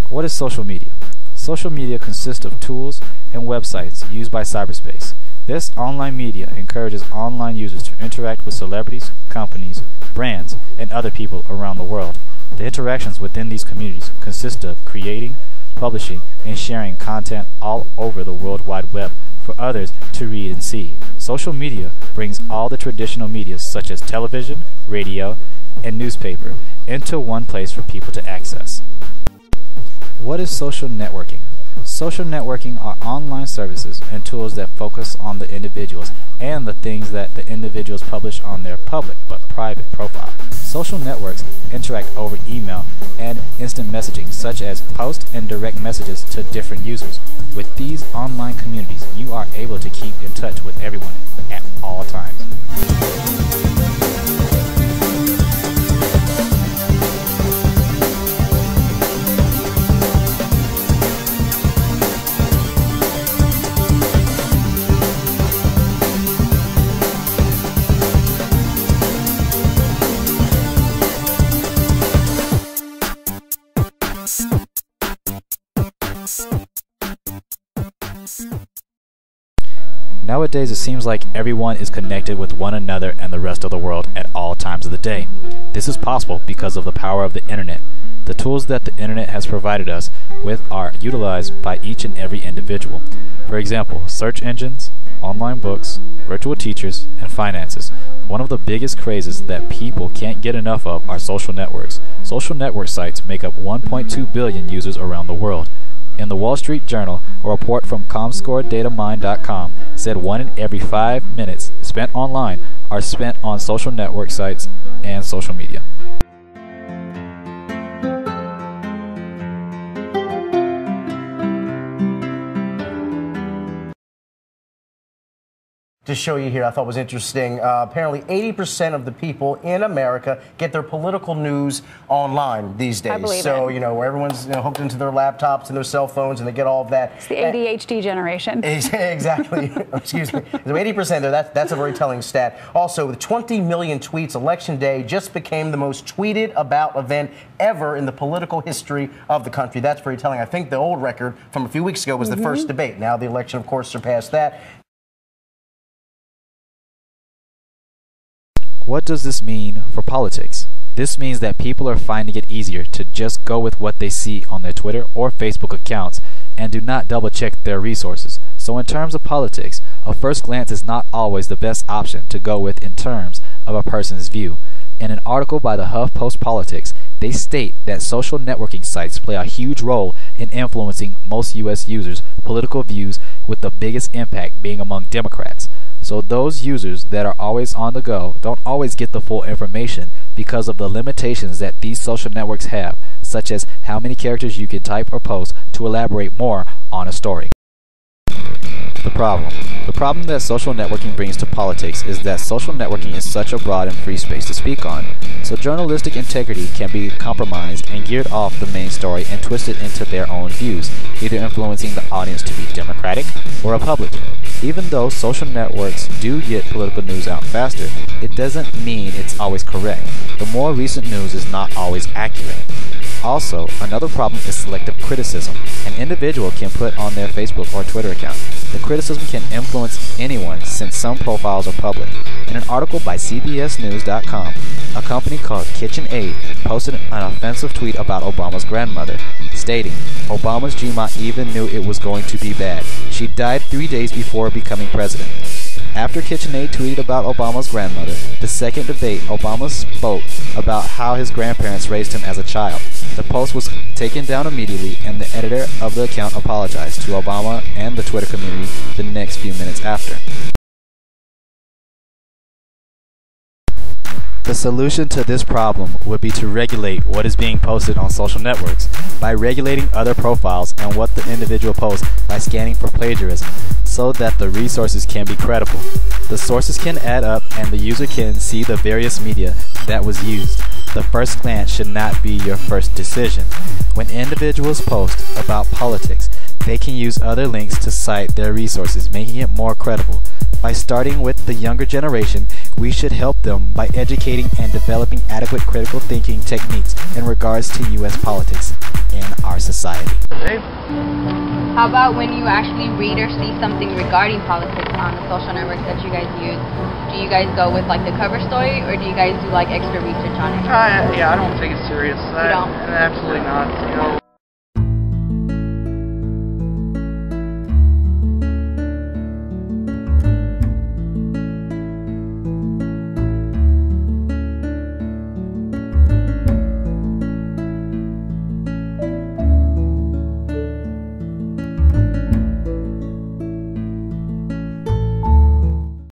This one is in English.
What is social media? Social media consists of tools and websites used by cyberspace. This online media encourages online users to interact with celebrities, companies, brands, and other people around the world. The interactions within these communities consist of creating, publishing, and sharing content all over the World Wide Web for others to read and see. Social media brings all the traditional media such as television, radio, and newspaper into one place for people to access. What is social networking? Social networking are online services and tools that focus on the individuals and the things that the individuals publish on their public but private profile. Social networks interact over email and instant messaging, such as post and direct messages to different users. With these online communities, you are able to keep in touch with everyone at all times. Nowadays, it seems like everyone is connected with one another and the rest of the world at all times of the day. This is possible because of the power of the internet. The tools that the internet has provided us with are utilized by each and every individual. For example, search engines, online books, virtual teachers, and finances. One of the biggest crazes that people can't get enough of are social networks. Social network sites make up 1.2 billion users around the world. In the Wall Street Journal, a report from ComScoreDataMine.com said 1 in every 5 minutes spent online are spent on social network sites and social media. To show you here, I thought was interesting. Apparently, 80% of the people in America get their political news online these days. I believe so, it. you know, where everyone's hooked into their laptops and their cell phones, and they get all of that. It's the ADHD generation. Exactly. Excuse me. So 80% there. That's a very telling stat. Also, with 20 million tweets, Election Day just became the most tweeted about event ever in the political history of the country. That's very telling. I think the old record from a few weeks ago was the first debate. Now the election, of course, surpassed that. What does this mean for politics? This means that people are finding it easier to just go with what they see on their Twitter or Facebook accounts and do not double check their resources. So in terms of politics, a first glance is not always the best option to go with in terms of a person's view. In an article by the HuffPost Politics, they state that social networking sites play a huge role in influencing most U.S. users' political views, with the biggest impact being among Democrats. So those users that are always on the go don't always get the full information because of the limitations that these social networks have, such as how many characters you can type or post to elaborate more on a story. The problem that social networking brings to politics is that social networking is such a broad and free space to speak on. So journalistic integrity can be compromised and geared off the main story and twisted into their own views, either influencing the audience to be Democratic or Republican. Even though social networks do get political news out faster, it doesn't mean it's always correct. The more recent news is not always accurate. Also, another problem is selective criticism. An individual can put on their Facebook or Twitter account. The criticism can influence anyone since some profiles are public. In an article by CBSNews.com, a company called KitchenAid posted an offensive tweet about Obama's grandmother, stating, "Obama's Grandma even knew it was going to be bad. She died 3 days before becoming president." After KitchenAid tweeted about Obama's grandmother, the second debate, Obama spoke about how his grandparents raised him as a child. The post was taken down immediately, and the editor of the account apologized to Obama and the Twitter community the next few minutes after. The solution to this problem would be to regulate what is being posted on social networks by regulating other profiles and what the individual posts by scanning for plagiarism so that the resources can be credible. The sources can add up and the user can see the various media that was used. The first glance should not be your first decision. When individuals post about politics, they can use other links to cite their resources, making it more credible. By starting with the younger generation, we should help them by educating and developing adequate critical thinking techniques in regards to U.S. politics in our society. How about when you actually read or see something regarding politics on the social networks that you guys use? Do you guys go with like the cover story, or do you guys do like extra research on it? Yeah, I don't take it serious. You don't? Absolutely not.